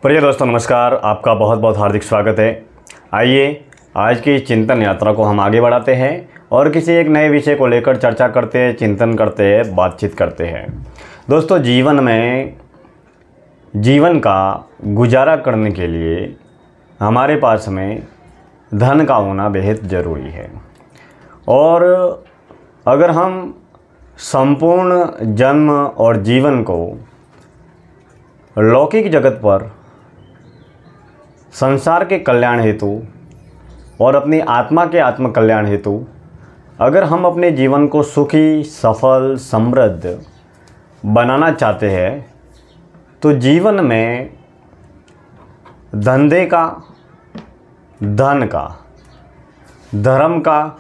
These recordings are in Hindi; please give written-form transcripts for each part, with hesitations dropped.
प्रिय दोस्तों नमस्कार, आपका बहुत बहुत हार्दिक स्वागत है। आइए आज की चिंतन यात्रा को हम आगे बढ़ाते हैं और किसी एक नए विषय को लेकर चर्चा करते हैं, चिंतन करते हैं, बातचीत करते हैं। दोस्तों जीवन का गुजारा करने के लिए हमारे पास में धन का होना बेहद ज़रूरी है। और अगर हम संपूर्ण जन्म और जीवन को लौकिक जगत पर संसार के कल्याण हेतु और अपनी आत्मा के आत्म कल्याण हेतु अगर हम अपने जीवन को सुखी, सफल, समृद्ध बनाना चाहते हैं तो जीवन में धंधे का, धन का, धर्म का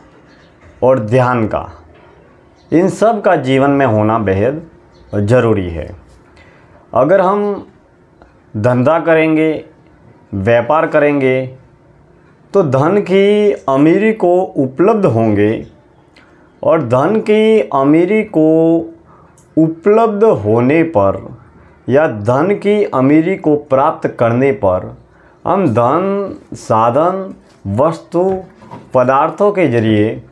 और ध्यान का, इन सब का जीवन में होना बेहद ज़रूरी है। अगर हम धंधा करेंगे, व्यापार करेंगे तो धन की अमीरी को उपलब्ध होंगे और धन की अमीरी को उपलब्ध होने पर या धन की अमीरी को प्राप्त करने पर हम धन, साधन, वस्तु, पदार्थों के जरिए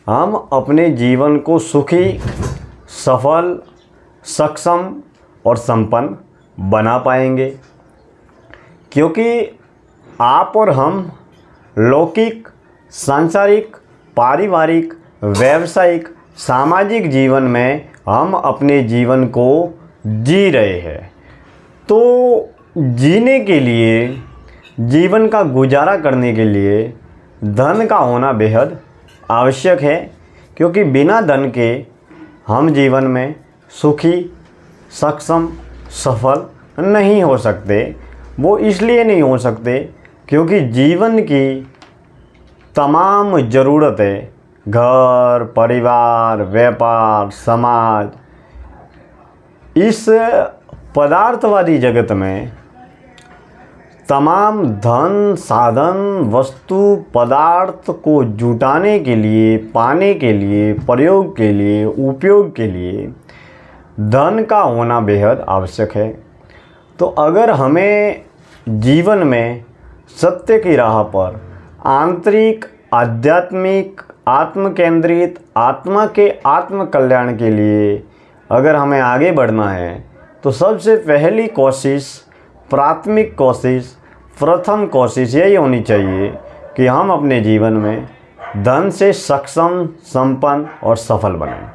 हम अपने जीवन को सुखी, सफल, सक्षम और संपन्न बना पाएंगे। क्योंकि आप और हम लौकिक, सांसारिक, पारिवारिक, व्यावसायिक, सामाजिक जीवन में हम अपने जीवन को जी रहे हैं। तो जीने के लिए, जीवन का गुजारा करने के लिए धन का होना बेहद आवश्यक है। क्योंकि बिना धन के हम जीवन में सुखी, सक्षम, सफल नहीं हो सकते। वो इसलिए नहीं हो सकते क्योंकि जीवन की तमाम ज़रूरतें, घर, परिवार, व्यापार, समाज, इस पदार्थवादी जगत में तमाम धन, साधन, वस्तु, पदार्थ को जुटाने के लिए, पाने के लिए, प्रयोग के लिए, उपयोग के लिए धन का होना बेहद आवश्यक है। तो अगर हमें जीवन में सत्य की राह पर आंतरिक, आध्यात्मिक, आत्म केंद्रित, आत्मा के आत्म कल्याण के लिए अगर हमें आगे बढ़ना है तो सबसे पहली कोशिश, प्राथमिक कोशिश, प्रथम कोशिश यही होनी चाहिए कि हम अपने जीवन में धन से सक्षम, संपन्न और सफल बनें।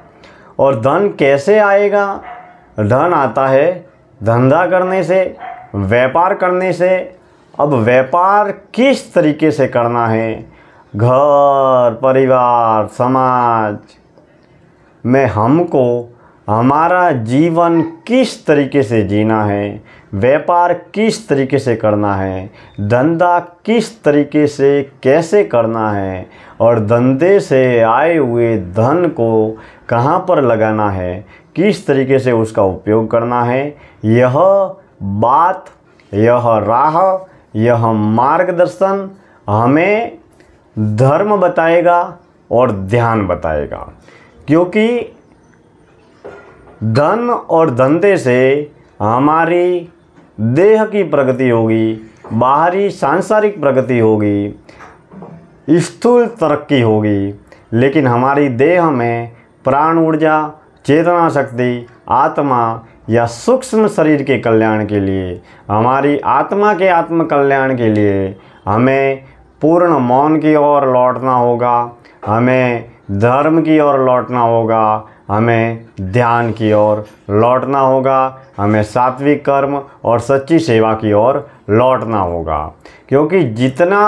और धन कैसे आएगा? धन आता है धंधा करने से, व्यापार करने से। अब व्यापार किस तरीके से करना है, घर, परिवार, समाज में हमको हमारा जीवन किस तरीके से जीना है, व्यापार किस तरीके से करना है, धंधा किस तरीके से कैसे करना है और धंधे से आए हुए धन को कहाँ पर लगाना है, किस तरीके से उसका उपयोग करना है, यह बात, यह राह, यह मार्गदर्शन हमें धर्म बताएगा और ध्यान बताएगा। क्योंकि धन और धंधे से हमारी देह की प्रगति होगी, बाहरी सांसारिक प्रगति होगी, स्थूल तरक्की होगी, लेकिन हमारी देह में प्राण ऊर्जा, चेतना शक्ति, आत्मा या सूक्ष्म शरीर के कल्याण के लिए, हमारी आत्मा के आत्म कल्याण के लिए हमें पूर्ण मौन की ओर लौटना होगा, हमें धर्म की ओर लौटना होगा, हमें ध्यान की ओर लौटना होगा, हमें सात्विक कर्म और सच्ची सेवा की ओर लौटना होगा। क्योंकि जितना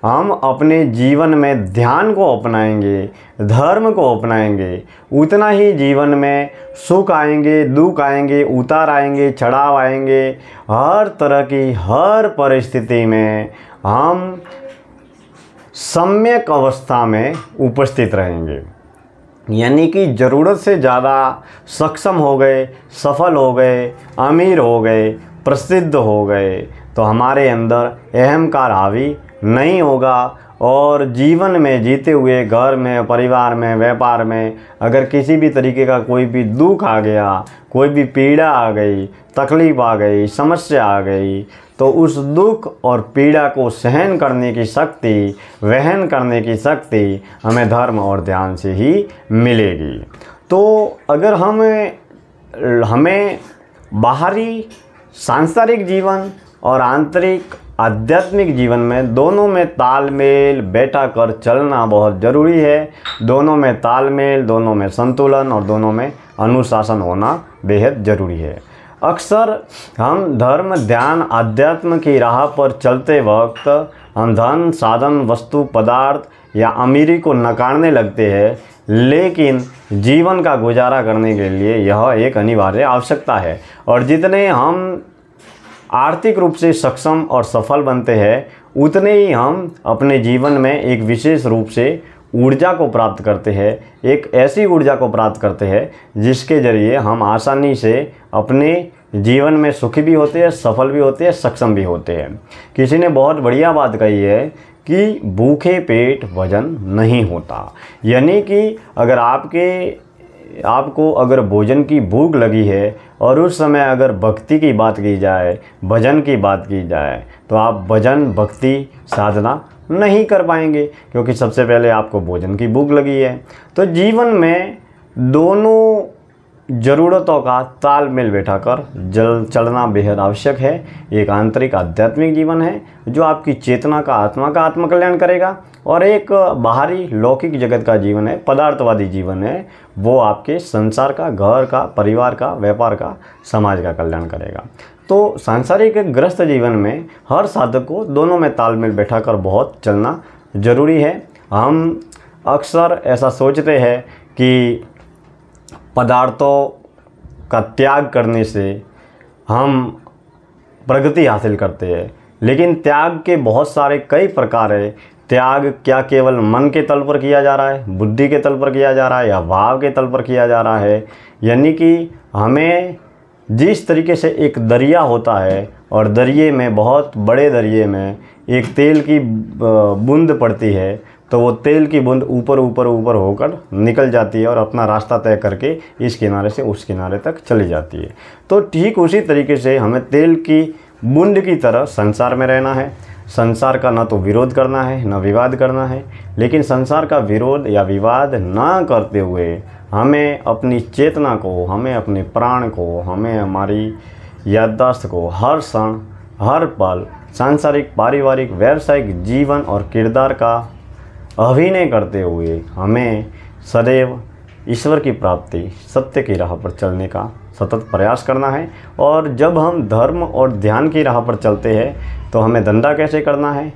हम अपने जीवन में ध्यान को अपनाएंगे, धर्म को अपनाएंगे, उतना ही जीवन में सुख आएंगे, दुख आएंगे, उतार आएंगे, चढ़ाव आएंगे। हर तरह की हर परिस्थिति में हम सम्यक अवस्था में उपस्थित रहेंगे। यानी कि ज़रूरत से ज़्यादा सक्षम हो गए, सफल हो गए, अमीर हो गए, प्रसिद्ध हो गए तो हमारे अंदर अहंकार हावी नहीं होगा और जीवन में जीते हुए घर में, परिवार में, व्यापार में अगर किसी भी तरीके का कोई भी दुख आ गया, कोई भी पीड़ा आ गई, तकलीफ़ आ गई, समस्या आ गई, तो उस दुख और पीड़ा को सहन करने की शक्ति, वहन करने की शक्ति हमें धर्म और ध्यान से ही मिलेगी। तो अगर हमें बाहरी सांसारिक जीवन और आंतरिक आध्यात्मिक जीवन में दोनों में तालमेल बैठा कर चलना बहुत ज़रूरी है। दोनों में तालमेल, दोनों में संतुलन और दोनों में अनुशासन होना बेहद ज़रूरी है। अक्सर हम धर्म, ध्यान, आध्यात्म की राह पर चलते वक्त हम धन, साधन, वस्तु, पदार्थ या अमीरी को नकारने लगते हैं, लेकिन जीवन का गुजारा करने के लिए यह एक अनिवार्य आवश्यकता है। और जितने हम आर्थिक रूप से सक्षम और सफल बनते हैं, उतने ही हम अपने जीवन में एक विशेष रूप से ऊर्जा को प्राप्त करते हैं। एक ऐसी ऊर्जा को प्राप्त करते हैं जिसके ज़रिए हम आसानी से अपने जीवन में सुखी भी होते हैं, सफल भी होते हैं, सक्षम भी होते हैं। किसी ने बहुत बढ़िया बात कही है कि भूखे पेट वजन नहीं होता। यानी कि अगर आपको अगर भोजन की भूख लगी है और उस समय अगर भक्ति की बात की जाए, भजन की बात की जाए, तो आप भजन, भक्ति, साधना नहीं कर पाएंगे, क्योंकि सबसे पहले आपको भोजन की भूख लगी है। तो जीवन में दोनों ज़रूरतों का तालमेल बैठाकर चलना बेहद आवश्यक है। एक आंतरिक आध्यात्मिक जीवन है जो आपकी चेतना का, आत्मा का आत्मकल्याण करेगा, और एक बाहरी लौकिक जगत का जीवन है, पदार्थवादी जीवन है, वो आपके संसार का, घर का, परिवार का, व्यापार का, समाज का कल्याण करेगा। तो सांसारिक ग्रस्त जीवन में हर साधक को दोनों में तालमेल बैठाकर बहुत चलना ज़रूरी है। हम अक्सर ऐसा सोचते हैं कि पदार्थों का त्याग करने से हम प्रगति हासिल करते हैं, लेकिन त्याग के बहुत सारे कई प्रकार है। त्याग क्या केवल मन के तल पर किया जा रहा है, बुद्धि के तल पर किया जा रहा है, या भाव के तल पर किया जा रहा है? यानी कि हमें जिस तरीके से एक दरिया होता है और दरिए में, बहुत बड़े दरिए में एक तेल की बूंद पड़ती है, तो वो तेल की बूंद ऊपर ऊपर ऊपर होकर निकल जाती है और अपना रास्ता तय करके इस किनारे से उस किनारे तक चली जाती है। तो ठीक उसी तरीके से हमें तेल की बूंद की तरह संसार में रहना है। संसार का न तो विरोध करना है, न विवाद करना है, लेकिन संसार का विरोध या विवाद ना करते हुए हमें अपनी चेतना को, हमें अपने प्राण को, हमें हमारी याददाश्त को हर क्षण, हर पल सांसारिक, पारिवारिक, व्यावसायिक जीवन और किरदार का अभिनय करते हुए हमें सदैव ईश्वर की प्राप्ति, सत्य की राह पर चलने का सतत प्रयास करना है। और जब हम धर्म और ध्यान की राह पर चलते हैं तो हमें धंधा कैसे करना है,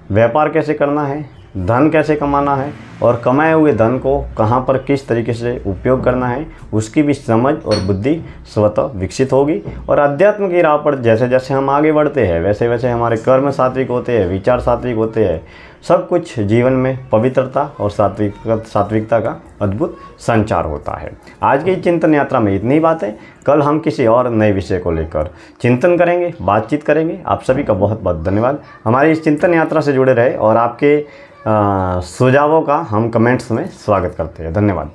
व्यापार कैसे करना है, धन कैसे कमाना है, और कमाए हुए धन को कहाँ पर किस तरीके से उपयोग करना है, उसकी भी समझ और बुद्धि स्वतः विकसित होगी। और अध्यात्म की राह पर जैसे जैसे हम आगे बढ़ते हैं, वैसे वैसे हमारे कर्म सात्विक होते हैं, विचार सात्विक होते हैं, सब कुछ जीवन में पवित्रता और सात्विकता का अद्भुत संचार होता है। आज की चिंतन यात्रा में इतनी बातें। कल हम किसी और नए विषय को लेकर चिंतन करेंगे, बातचीत करेंगे। आप सभी का बहुत बहुत धन्यवाद। हमारी इस चिंतन यात्रा से जुड़े रहे और आपके सुझावों का हम कमेंट्स में स्वागत करते हैं। धन्यवाद।